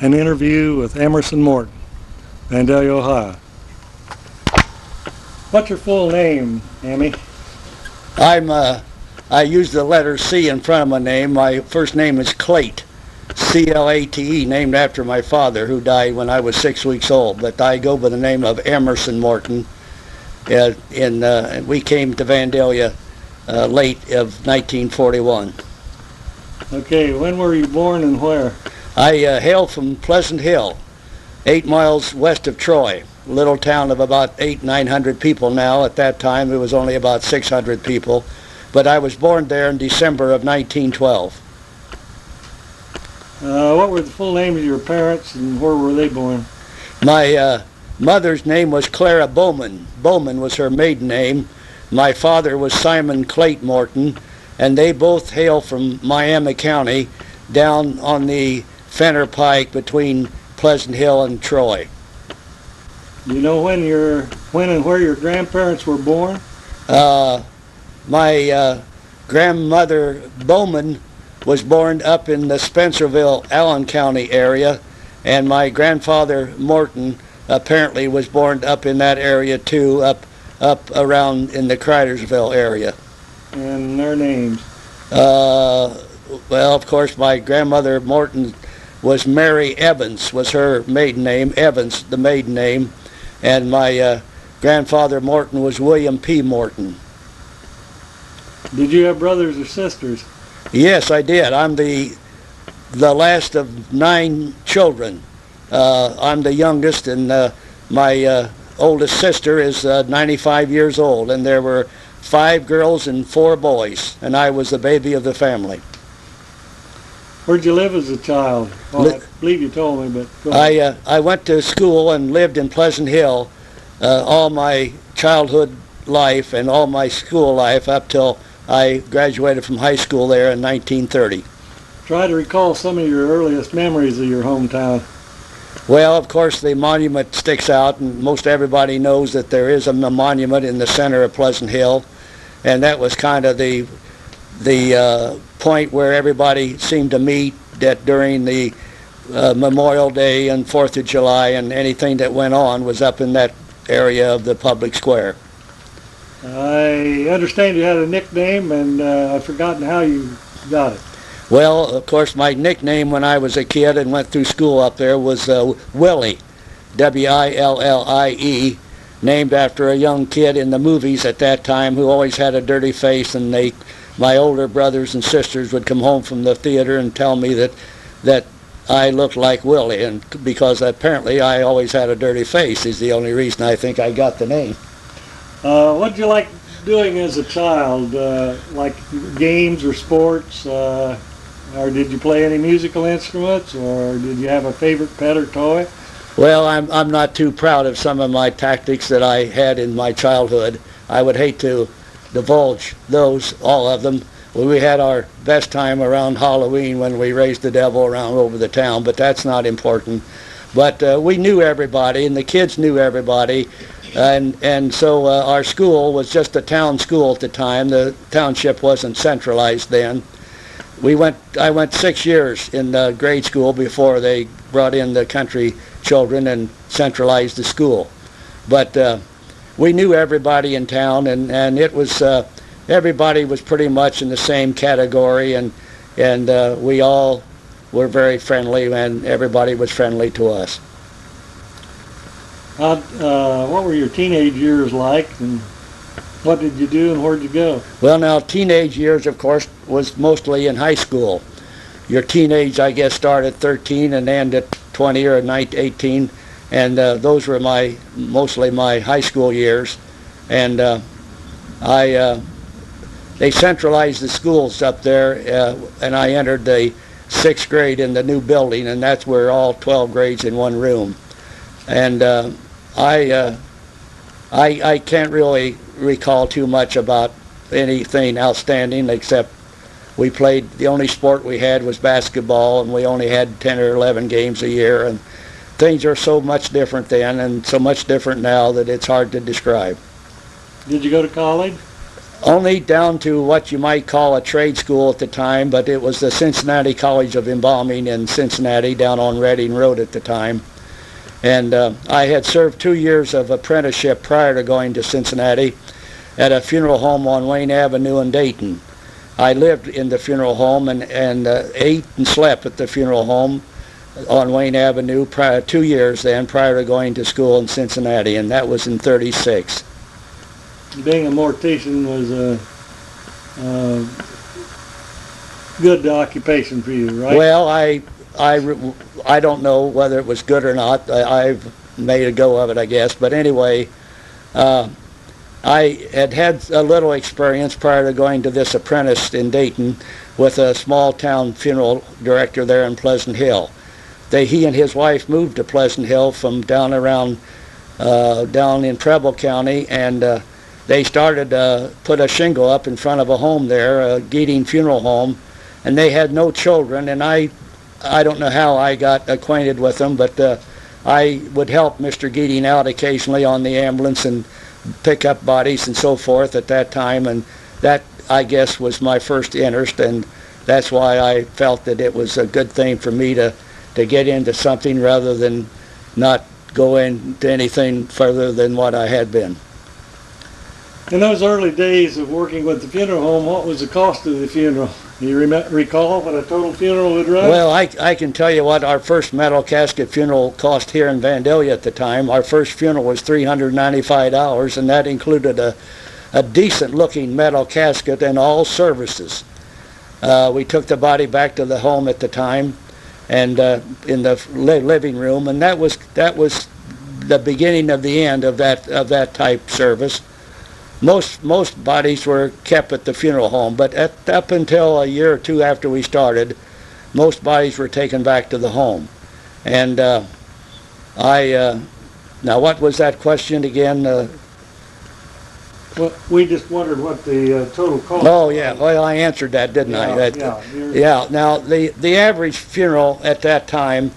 an interview with Emerson Morton, Vandalia, Ohio. What's your full name, Emmy? I use the letter C in front of my name. My first name is Clate, C-L-A-T-E, named after my father, who died when I was 6 weeks old. But I go by the name of Emerson Morton. We came to Vandalia late of 1941. Okay, when were you born and where? I hail from Pleasant Hill, 8 miles west of Troy. A little town of about 800-900 people now. At that time it was only about 600 people, but I was born there in December of 1912. What were the full names of your parents and where were they born? My mother's name was Clara Bowman. Bowman was her maiden name. My father was Simon Clate Morton, and they both hail from Miami County, down on the Fenner Pike between Pleasant Hill and Troy. Do you know when and where your grandparents were born? My grandmother Bowman was born up in the Spencerville, Allen County area, and my grandfather Morton apparently was born up in that area too, up around in the Cridersville area. And their names? Well, of course, my grandmother Morton was Mary Evans, was her maiden name, Evans, the maiden name, and my grandfather Morton was William P. Morton. Did you have brothers or sisters? Yes, I did. I'm the last of 9 children. I'm the youngest, and my oldest sister is 95 years old, and there were 5 girls and 4 boys, and I was the baby of the family. Where'd you live as a child? Well, I believe you told me, but go ahead. I went to school and lived in Pleasant Hill all my childhood life and all my school life up till I graduated from high school there in 1930. Try to recall some of your earliest memories of your hometown. Well, of course, the monument sticks out, and most everybody knows that there is a monument in the center of Pleasant Hill, and that was kind of the point where everybody seemed to meet that during the Memorial Day and 4th of July, and anything that went on was up in that area of the public square. I understand you had a nickname, and I've forgotten how you got it. Well, of course, my nickname when I was a kid and went through school up there was Willie, W-I-L-L-I-E, named after a young kid in the movies at that time who always had a dirty face, and my older brothers and sisters would come home from the theater and tell me that I looked like Willie, and because apparently I always had a dirty face is the only reason I think I got the name. What did you like doing as a child? Like games or sports? Or did you play any musical instruments? Or did you have a favorite pet or toy? Well, I'm not too proud of some of my tactics that I had in my childhood. I would hate to divulge those, all of them. We had our best time around Halloween when we raised the devil around over the town, but that's not important. But we knew everybody, and the kids knew everybody, and so our school was just a town school at the time. The township wasn't centralized then. I went 6 years in grade school before they brought in the country children and centralized the school. But we knew everybody in town, and it was everybody was pretty much in the same category, and we all were very friendly, and everybody was friendly to us. What were your teenage years like, and what did you do, and where'd you go? Well, now, teenage years, of course, was mostly in high school. Your teenage, I guess, started at 13 and ended at 20 or 18, and those were mostly my high school years. And they centralized the schools up there, and I entered the 6th grade in the new building, and that's where all 12 grades in one room. And I can't really recall too much about anything outstanding, except we played, the only sport we had was basketball, and we only had 10 or 11 games a year, and things are so much different then and so much different now that it's hard to describe. Did you go to college? Only down to what you might call a trade school at the time, but it was the Cincinnati College of Embalming in Cincinnati down on Reading Road at the time. And I had served 2 years of apprenticeship prior to going to Cincinnati at a funeral home on Wayne Avenue in Dayton. I lived in the funeral home and ate and slept at the funeral home on Wayne Avenue 2 years then prior to going to school in Cincinnati, and that was in '36. Being a mortician was a good occupation for you, right? Well, I don't know whether it was good or not. I've made a go of it, I guess. But anyway, I had a little experience prior to going to this apprentice in Dayton with a small town funeral director there in Pleasant Hill. He and his wife moved to Pleasant Hill from down in Preble County, and they started put a shingle up in front of a home there, a Geating Funeral Home, and they had no children. And I don't know how I got acquainted with them, but I would help Mr. Geating out occasionally on the ambulance and pick up bodies and so forth at that time, and that, I guess, was my first interest, and that's why I felt that it was a good thing for me to get into something rather than not go into anything further than what I had been. In those early days of working with the funeral home, what was the cost of the funeral? Do you recall what a total funeral would run? Well, I can tell you what our first metal casket funeral cost here in Vandalia at the time. Our first funeral was $395, and that included a decent-looking metal casket and all services. We took the body back to the home at the time, and in the living room, and that was the beginning of the end of that type service. Most bodies were kept at the funeral home, but up until a year or two after we started, most bodies were taken back to the home. And now what was that question again? Well, we just wondered what the total cost Oh was. yeah, well I answered that, didn't I? Yeah. Now the average funeral at that time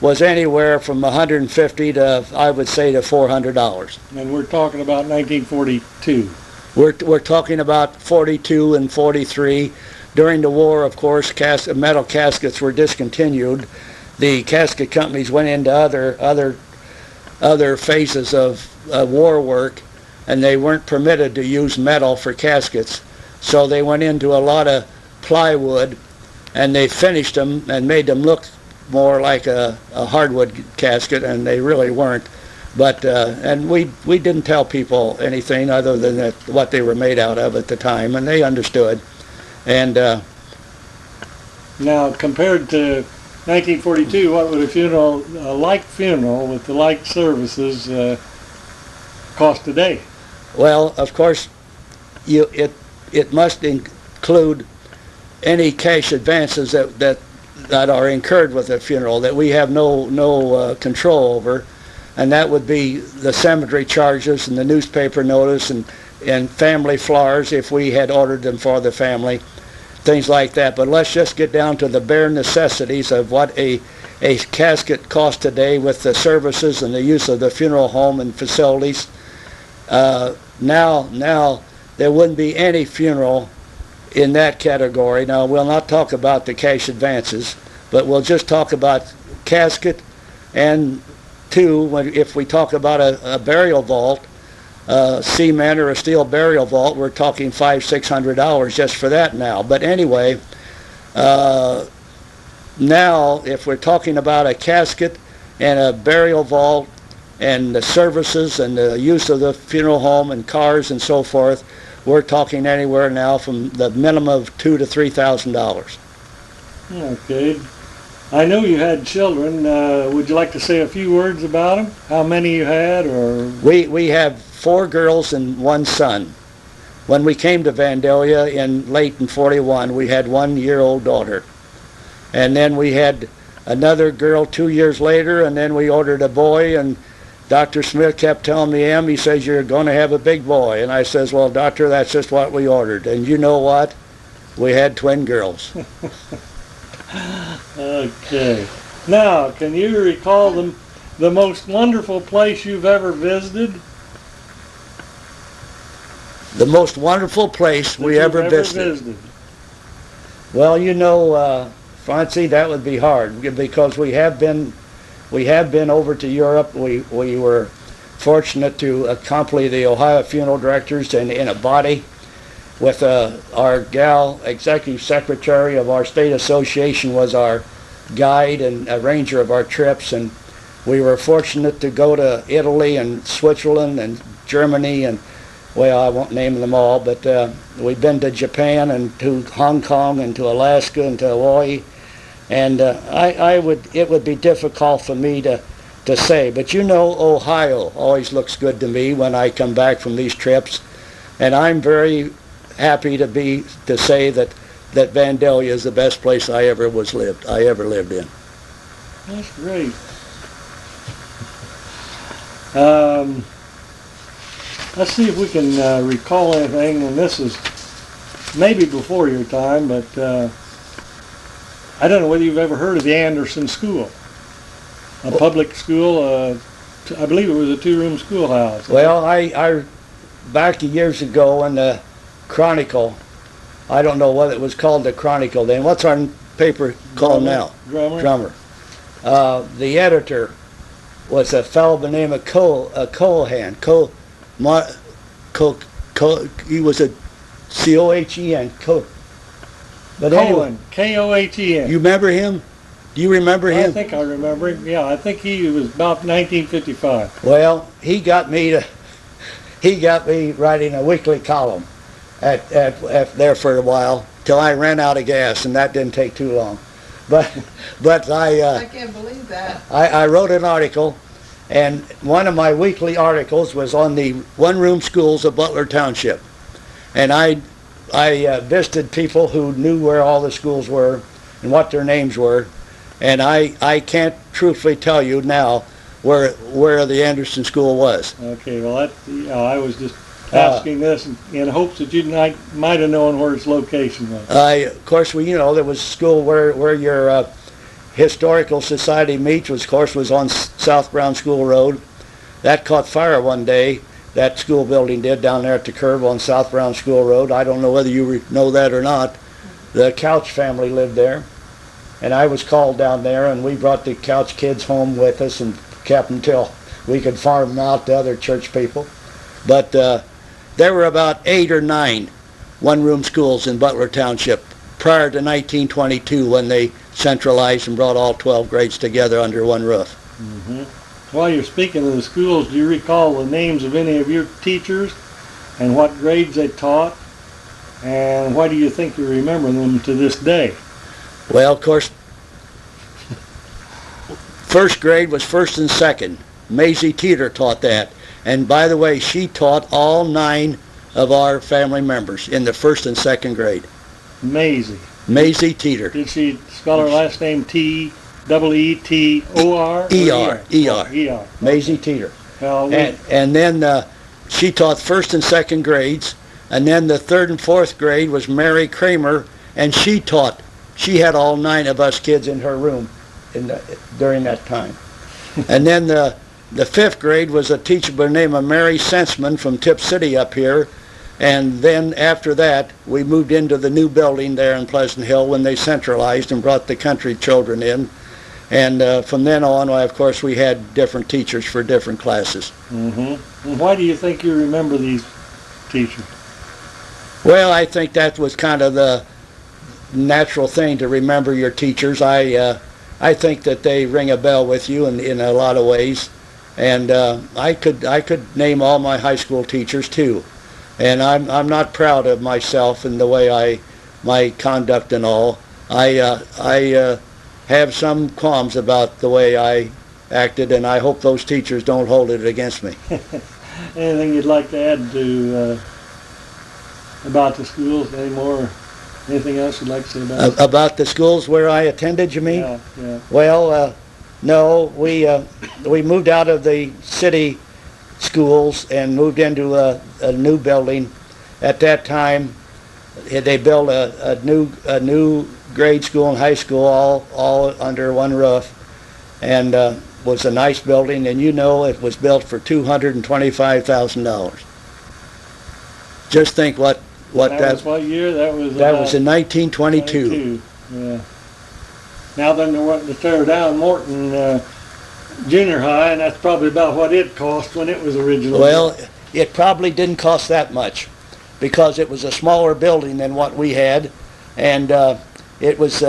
was anywhere from $150 to, I would say, to $400. And we're talking about 1942. We're talking about 42 and 43. During the war, of course, metal caskets were discontinued. The casket companies went into other phases of war work, and they weren't permitted to use metal for caskets. So they went into a lot of plywood, and they finished them and made them look more like a hardwood casket, and they really weren't. But and we didn't tell people anything other than what they were made out of at the time, and they understood. And now, compared to 1942, what would a like funeral with the like services cost today? well, of course, it must include any cash advances that are incurred with a funeral that we have no control over, and that would be the cemetery charges and the newspaper notice and family flowers if we had ordered them for the family, things like that. But let's just get down to the bare necessities of what a casket costs today with the services and the use of the funeral home and facilities. Now there wouldn't be any funeral in that category. Now, we'll not talk about the cash advances, but we'll just talk about casket, and if we talk about a burial vault, cement or a steel burial vault, we're talking $500-600 just for that now. But anyway, now if we're talking about a casket and a burial vault and the services and the use of the funeral home and cars and so forth, we're talking anywhere now from the minimum of $2,000 to $3,000. Okay. I know you had children. Would you like to say a few words about them? How many you had, or? We have 4 girls and 1 son. When we came to Vandalia late in 41, we had 1-year-old daughter. And then we had another girl 2 years later, and then we ordered a boy, and Dr. Smith kept telling me, he says, you're going to have a big boy. And I says, well, doctor, that's just what we ordered. And you know what? We had twin girls. Okay. Now, can you recall the most wonderful place you've ever visited? The most wonderful place we ever visited. Well, you know, Francie, that would be hard because we have been over to Europe. We were fortunate to accompany the Ohio funeral directors in a body with our gal executive secretary of our state association was our guide and arranger of our trips, and we were fortunate to go to Italy and Switzerland and Germany and, well, I won't name them all, but we've been to Japan and to Hong Kong and to Alaska and to Hawaii, and it would be difficult for me to say, but you know, Ohio always looks good to me when I come back from these trips, and I'm very happy to say that Vandalia is the best place I ever lived in. That's great. Let's see if we can recall anything, and this is maybe before your time, but I don't know whether you've ever heard of the Anderson School, a public school. I believe it was a two-room schoolhouse. Well, I back years ago in the Chronicle, I don't know what it was called, the Chronicle then. What's our paper called now? Drummer. The editor was a fellow by the name of Cohen. He was a C-O-H-E-N. But anyway, K-O-H-E-N. You remember him? Do you remember him? I think I remember him. Yeah, I think he was about 1955. Well, he got me writing a weekly column at there for a while till I ran out of gas, and that didn't take too long. But I can't believe that. I wrote an article, and one of my weekly articles was on the one-room schools of Butler Township, and I visited people who knew where all the schools were and what their names were, and I can't truthfully tell you now where the Anderson School was. Okay, well, I was just asking this in hopes that you might have known where its location was. Of course, there was a school where your historical society meets, was on South Brown School Road. That caught fire one day. That school building did, down there at the curve on South Brown School Road. I don't know whether you know that or not. The Couch family lived there, and I was called down there, and we brought the Couch kids home with us and kept them till we could farm them out to other church people. But there were about 8 or 9 one-room schools in Butler Township prior to 1922 when they centralized and brought all 12 grades together under one roof. Mm-hmm. While you're speaking of the schools, do you recall the names of any of your teachers and what grades they taught? And why do you think you remember them to this day? Well, of course, first grade was first and second. Maisie Teeter taught that. And by the way, she taught all 9 of our family members in the first and second grade. Maisie Teeter. Did she spell her last name T-E-E-T-O-R? E-R. Maisie Teeter. And then she taught first and second grades. And then the third and fourth grade was Mary Kramer, and she had all 9 of us kids in her room during that time. And then the fifth grade was a teacher by the name of Mary Sensman from Tip City up here. And then after that, we moved into the new building there in Pleasant Hill when they centralized and brought the country children in. And from then on, of course, we had different teachers for different classes. Mm-hmm. And why do you think you remember these teachers? Well, I think that was kind of the natural thing to remember your teachers. I think that they ring a bell with you in a lot of ways. And I could name all my high school teachers too, and I'm not proud of myself and the way my conduct and all. I have some qualms about the way I acted, and I hope those teachers don't hold it against me. Anything you'd like to add to about the schools? Anything else you'd like to say about about the schools where I attended? You mean? Yeah. Well. No, we moved out of the city schools and moved into a new building. At that time, they built a new grade school and high school all under one roof, and was a nice building. And it was built for $225,000. Just think what That was what year? That was in 1922. 22. Yeah. Now then they're wanting to tear down Morton Junior High, and that's probably about what it cost when it was originally Well, it probably didn't cost that much because it was a smaller building than what we had, and it was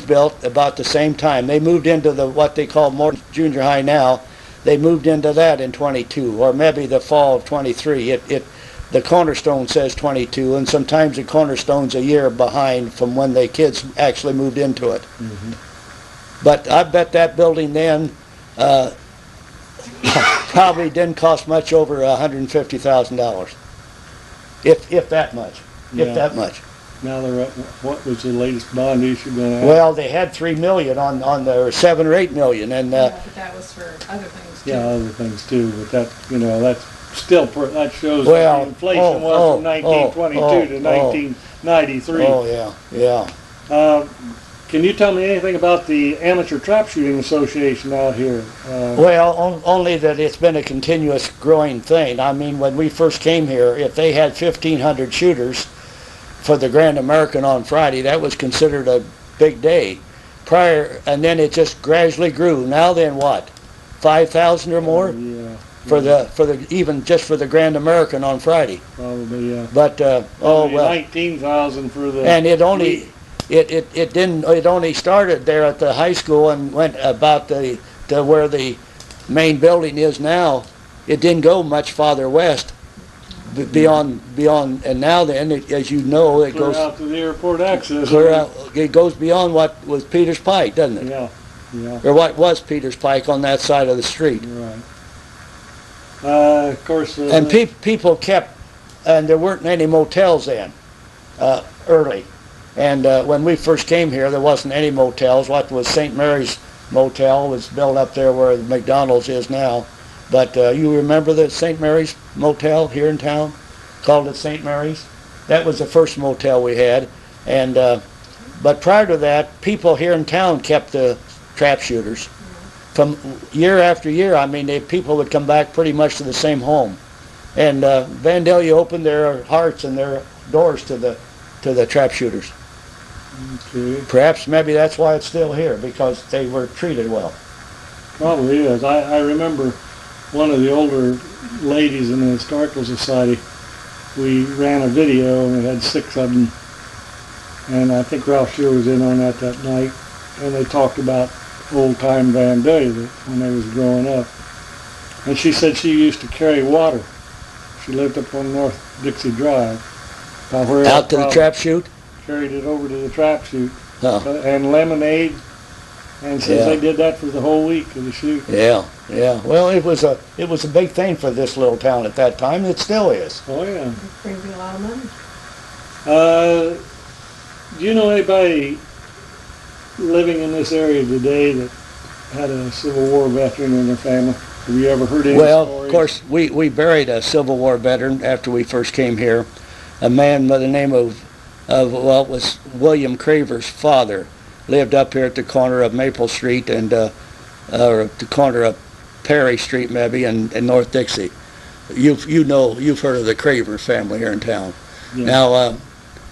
built about the same time. They moved into what they call Morton Junior High now. They moved into that in 22, or maybe the fall of 23. The cornerstone says 22, and sometimes the cornerstone's a year behind from when the kids actually moved into it. Mm-hmm. But I bet that building then probably didn't cost much over $150,000, if that much, Yeah. if that much. Now they're up, what was the latest bond issue going to Well, they had $3 million on their $7 or $8 million, and Yeah, but that was for other things too. Yeah, other things too, but that, that's still, that shows Well, what the inflation was from 1922 to 1993. oh yeah. Can you tell me anything about the Amateur Trap Shooting Association out here? Well, only that it's been a continuous growing thing. I mean, when we first came here, if they had 1,500 shooters for the Grand American on Friday, that was considered a big day. And then it just gradually grew. Now then what? 5,000 or more? Yeah. For the even just for the Grand American on Friday. Probably, yeah. But Probably 19,000 for the. And it only started there at the high school and went about to where the main building is now. It didn't go much farther west beyond, and now then, as you know, it Clear goes out to the airport access. clear out. It goes beyond what was Peters Pike, doesn't it? Yeah, yeah. Or what was Peters Pike on that side of the street. Right. Of course. And people kept, and there weren't any motels then, early. And when we first came here, there wasn't any motels. What was St. Mary's Motel was built up there where the McDonald's is now. But you remember the St. Mary's Motel here in town? Called it St. Mary's? That was the first motel we had. And but prior to that, people here in town kept the trap shooters. From year after year, I mean, people would come back pretty much to the same home. And Vandalia opened their hearts and their doors to the trap shooters. Okay. Perhaps maybe that's why it's still here, because they were treated well. Probably is. I remember one of the older ladies in the Historical Society, we ran a video and we had 6 of them. And I think Ralph Shear was in on that night. And they talked about old-time Vandalia when they was growing up. And she said she used to carry water. She lived up on North Dixie Drive. Out to the trap shoot? Carried it over to the trap shoot. Huh. And lemonade. And says they did that for the whole week of the shoot. Yeah. Well, it was a big thing for this little town at that time. It still is. Oh, yeah. It brings you a lot of money. Do you know anybody living in this area today that had a Civil War veteran in their family? Have you ever heard any Well, stories? of course, we buried a Civil War veteran after we first came here. A man by the name of it was William Craver's father. Lived up here at the corner of Maple Street and or the corner of Perry Street maybe and North Dixie. You've heard of the Craver family here in town. Yeah. Now,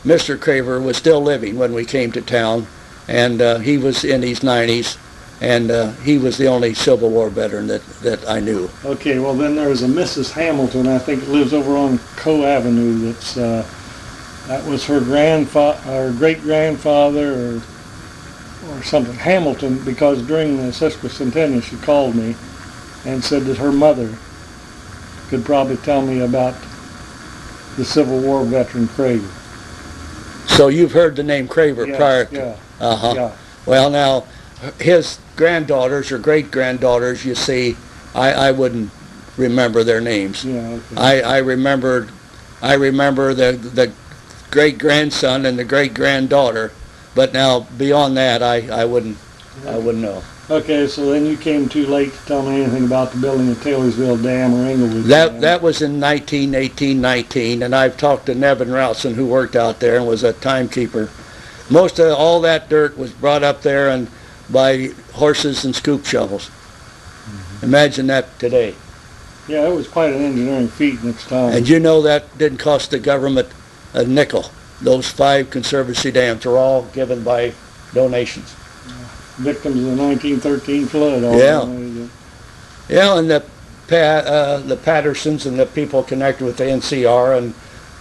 Mr. Craver was still living when we came to town, and he was in his 90s, and he was the only Civil War veteran that I knew. Okay, well then there's a Mrs. Hamilton, I think lives over on Co Avenue. That was her great-grandfather or something, Hamilton, because during the sesquicentennial she called me and said that her mother could probably tell me about the Civil War veteran Craver. So you've heard the name Craver prior to... Yeah. Yeah. Well, now, his granddaughters or great-granddaughters, you see, I wouldn't remember their names. Yeah, okay. I remember the great-grandson and the great-granddaughter, but now beyond that, I wouldn't know. Okay, so then you came too late to tell me anything about the building of Taylorsville Dam or Englewood Dam. That was in 1919, and I've talked to Nevin Routson, who worked out there and was a timekeeper. Most of all that dirt was brought up there and by horses and scoop shovels. Mm-hmm. Imagine that today. Yeah, it was quite an engineering feat in its time. And you know that didn't cost the government a nickel. Those 5 conservancy dams are all given by donations. Victims of the 1913 flood. All Yeah. donated. Yeah, and the Pattersons and the people connected with the NCR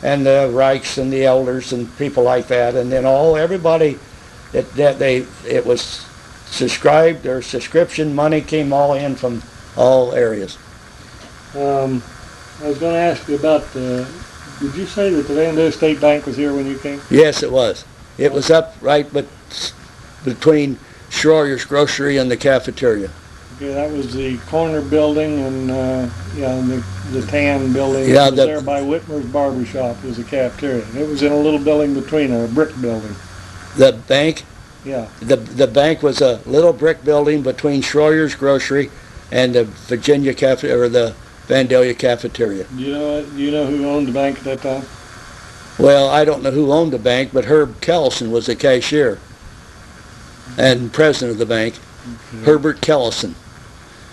and the Reichs and the elders and people like that, and then everybody it was subscribed, or subscription money came all in from all areas. I was going to ask you about did you say that the Vandalia State Bank was here when you came? Yes, it was. It was up right between Schroyer's Grocery and the cafeteria. Yeah, that was the corner building, and the tan building. Yeah, was there by Whitmer's Barber Shop was a cafeteria. It was in a little building between, a brick building. The bank? Yeah. The bank was a little brick building between Schroyer's Grocery and the Virginia Cafe, or the Vandalia cafeteria. Do you know who owned the bank at that time? Well, I don't know who owned the bank, but Herb Kellison was the cashier and president of the bank. Okay. Herbert Kellison.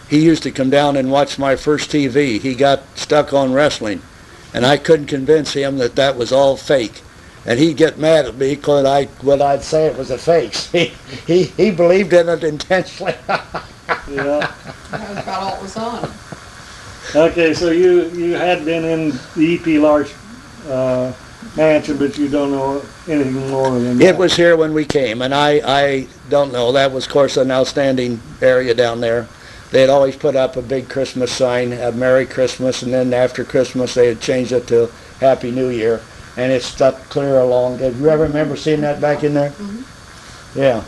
He used to come down and watch my first TV. He got stuck on wrestling, and I couldn't convince him that was all fake. And he'd get mad at me when I'd say it was a fake. He believed in it intentionally. Yeah. That was about all it was on. Okay, so you had been in the E.P. Large mansion, but you don't know anything more than that. It was here when we came, and I don't know. That was, of course, an outstanding area down there. They had always put up a big Christmas sign, a Merry Christmas, and then after Christmas they had changed it to Happy New Year, and it stuck clear along. Did you ever remember seeing that back in there? Mm-hmm. Yeah.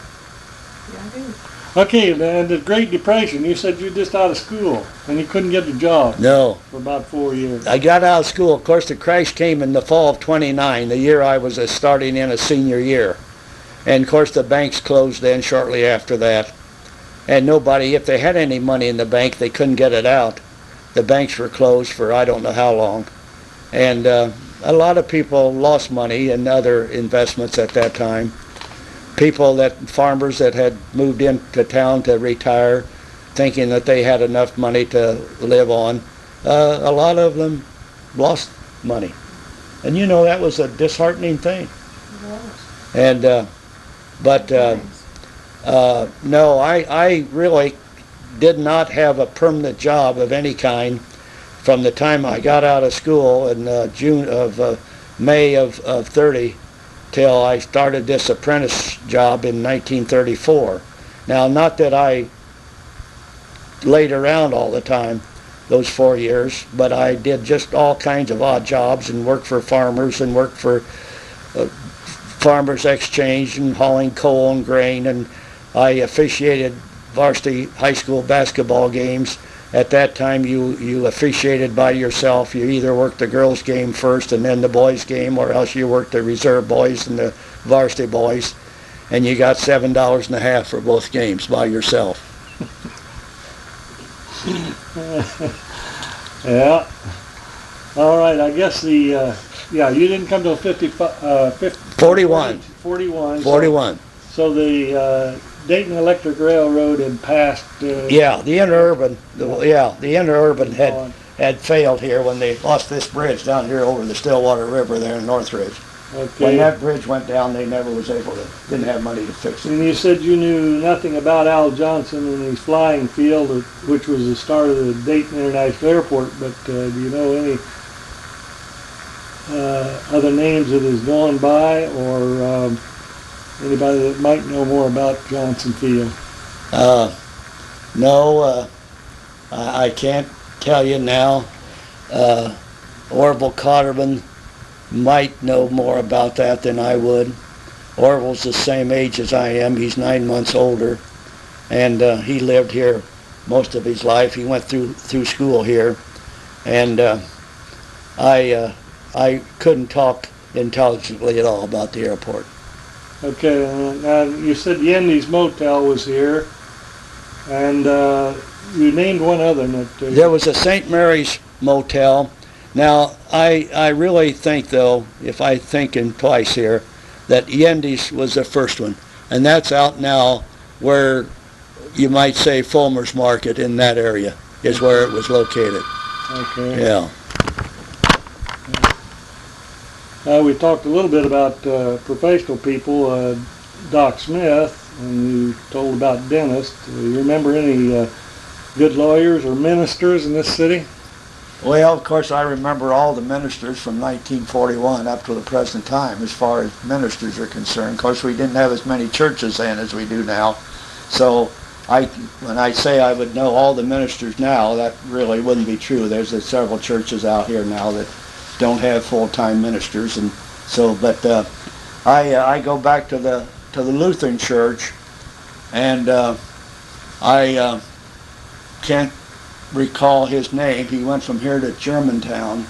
Yeah, I do. Okay, then the Great Depression, you said you were just out of school, and you couldn't get a job. No. For about 4 years. I got out of school. Of course, the crash came in the fall of '29, the year I was starting in a senior year. And, of course, the banks closed then shortly after that. And nobody, if they had any money in the bank, they couldn't get it out. The banks were closed for I don't know how long. And a lot of people lost money in other investments at that time. Farmers that had moved into town to retire, thinking that they had enough money to live on, a lot of them lost money. And that was a disheartening thing. And no, I really did not have a permanent job of any kind from the time I got out of school in May of 30 till I started this apprentice job in 1934. Now, not that I laid around all the time those 4 years, but I did just all kinds of odd jobs and worked for farmers and worked for Farmers Exchange and hauling coal and grain, and I officiated varsity high school basketball games. At that time, you officiated by yourself. You either worked the girls' game first and then the boys' game, or else you worked the reserve boys and the varsity boys, and you got $7.50 for both games by yourself. Yeah. All right. I guess you didn't come till 41. 41. So the Dayton Electric Railroad had passed. Yeah, the interurban. The interurban had failed here when they lost this bridge down here over the Stillwater River there in Northridge. Okay. When that bridge went down, they never didn't have money to fix it. And you said you knew nothing about Al Johnson and his flying field, which was the start of the Dayton International Airport, but do you know any other names that has gone by, or anybody that might know more about Johnson Field? No, I can't tell you now. Orville Cotterman might know more about that than I would. Orville's the same age as I am. He's 9 months older, and he lived here most of his life. He went through school here, and I couldn't talk intelligently at all about the airport. Okay, now you said Yendy's Motel was here, and you named one other. There was a St. Mary's Motel. Now, I really think, though, if I thinking twice here, that Yendy's was the first one, and that's out now where you might say Fulmer's Market in that area is where it was located. Okay. Yeah. We talked a little bit about professional people. Doc Smith, and you told about dentists. You remember any good lawyers or ministers in this city? Well, of course, I remember all the ministers from 1941 up to the present time as far as ministers are concerned. Of course, we didn't have as many churches then as we do now. So when I say I would know all the ministers now, that really wouldn't be true. There's several churches out here now that don't have full-time ministers. And so, but I go back to the Lutheran Church, and I can't recall his name. He went from here to Germantown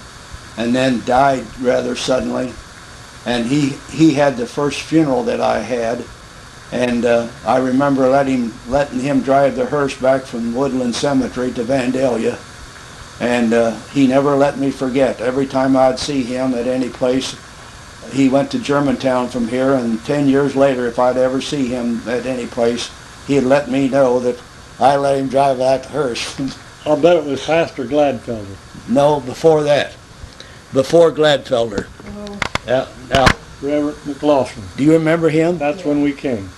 and then died rather suddenly, and he had the first funeral that I had, and I remember letting him drive the hearse back from Woodland Cemetery to Vandalia, and he never let me forget. Every time I'd see him at any place, he went to Germantown from here, and 10 years later, if I'd ever see him at any place, he'd let me know that I let him drive that hearse. I'll bet it was Pastor Gladfelder. No, before that. Before Gladfelder. Oh, Now, Reverend McLaughlin. do you remember him? That's when we came.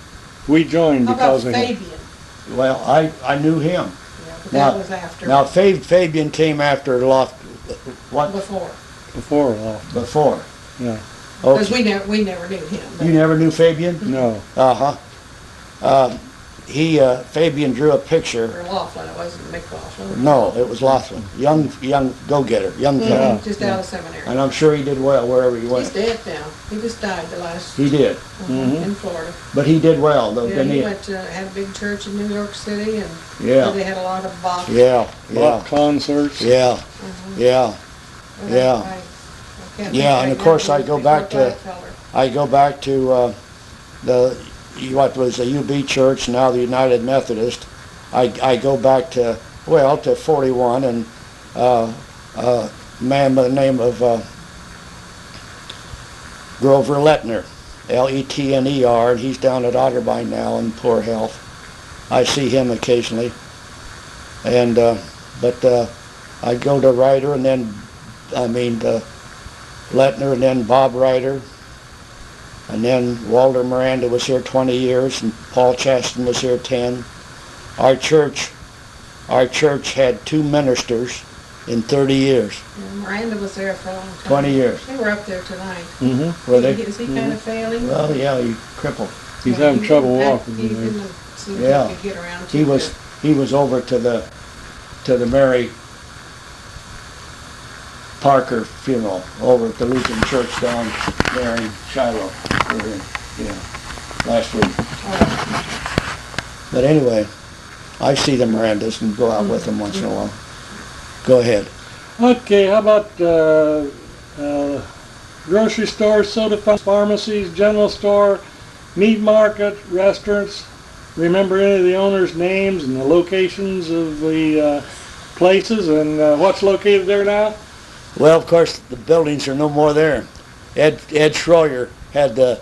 We joined how about because of him. Fabian? Well, I knew him. Yeah, but Now- that was after. Now, Fabian came after what? Before. Before all. Before. Yeah. Because Okay. we never knew him. but- You never knew Fabian? No. Uh-huh. Fabian drew a picture. Or Laughlin, it wasn't McLaughlin. No, it was Laughlin. Young go-getter, young Mhm, fellow. just out of seminary. And I'm sure he did well wherever he He's went. dead now. He just died the last, He did. in Florida. But he did well, though, Yeah, didn't he he? went to, had a big church in New York City, and Yeah. they had a lot of Bach. Yeah, Rock concerts. yeah, yeah. And Yeah. I can't Yeah, think and of right course now, I it go was back before to- Gladfelder. I go back to what was the UB Church, now the United Methodist. I go back to 41, and a man by the name of Grover Lettner, Letner, and he's down at Otterbein now in poor health. I see him occasionally, and but I go to Ryder, and then Lettner, and then Bob Ryder. And then Walter Miranda was here 20 years, and Paul Chaston was here 10. Our church had 2 ministers in 30 years, Yeah, Miranda was there for a long time. 20 years. They were up there tonight. Mm-hmm. Were they? Is he kind of failing? Well, yeah, he crippled. He's Yeah, having he trouble didn't- walking. He you know. didn't seem Yeah. like he could get around too He was over to the Mary Parker funeral over at the Lutheran Church down there in Shiloh. Last week. But anyway, I see the Mirandas and go out with them once in a while. Go ahead. Okay, how about grocery stores, soda fountains, pharmacies, general store, meat market, restaurants? Remember any of the owners' names and the locations of the places and what's located there now? Well, of course, the buildings are no more there. Ed Schroyer had the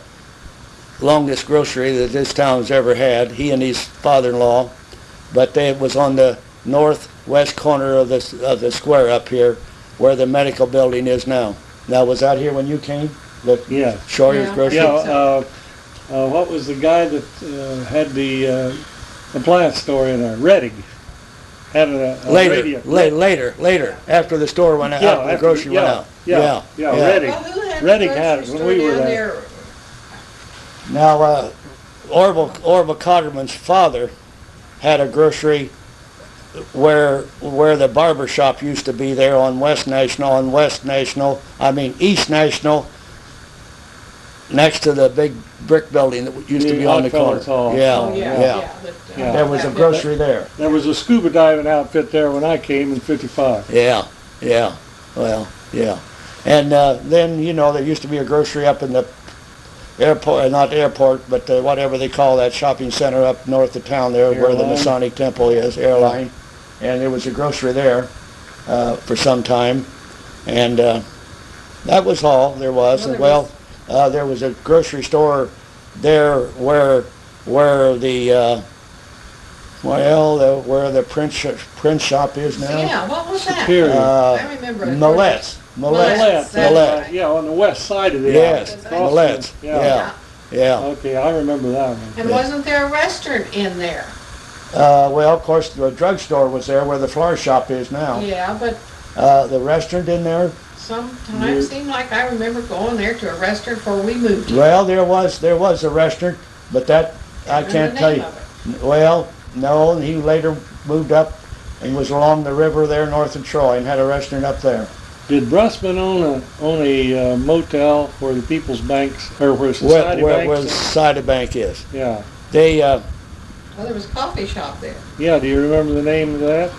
longest grocery that this town's ever had, he and his father-in-law, but it was on the northwest corner of the square up here where the medical building is now. Now, was that here when you came? The Yeah. Schroyer's Yeah. grocery? Yeah, what was the guy that had the appliance store in there? Reddig. Had a radio. Later, after the store went out, Yeah, after the after- grocery went out. Yeah, Reddig. Well, who had Reddick the had it grocery when we store were down there. Now, Orville Cotterman's father had a grocery where the barber shop used to be there on East National, next to the big brick building that used to The be on the corner. Oddfellows Hall. Yeah, Oh, yeah. Yeah. There was a grocery there. There was a scuba diving outfit there when I came in '55. Yeah. Well, yeah. And then, there used to be a grocery up in the airport, not the airport, but whatever they call that shopping center up north of town there where the Airline. Masonic Temple is, Airline. And there was a grocery there for some time. And that was all there was. Well, And there was a grocery store there where the Well, where the print shop is now. Yeah, what was that? Superior. I remember it. Millet's. Millet's, that's Millet's. right. Yeah, on the west side of the Yes, alley. Across Millet's. from- Yeah. Yeah. Okay, I remember that one. And wasn't there a restaurant in there? Well, of course, the drugstore was there where the flower shop is now. Yeah, but The restaurant in there, sometimes seemed like I remember going there to a restaurant before we moved here. well, there was a restaurant, but that, I Remember can't the tell name you. of it? Well, no, he later moved up and was along the river there north of Troy and had a restaurant up there. Did Brussman own a motel where the People's Banks, or where Society Where the Banks? Society Bank is. Yeah. They, Well, there was a coffee shop there. Yeah, do you remember the name of that?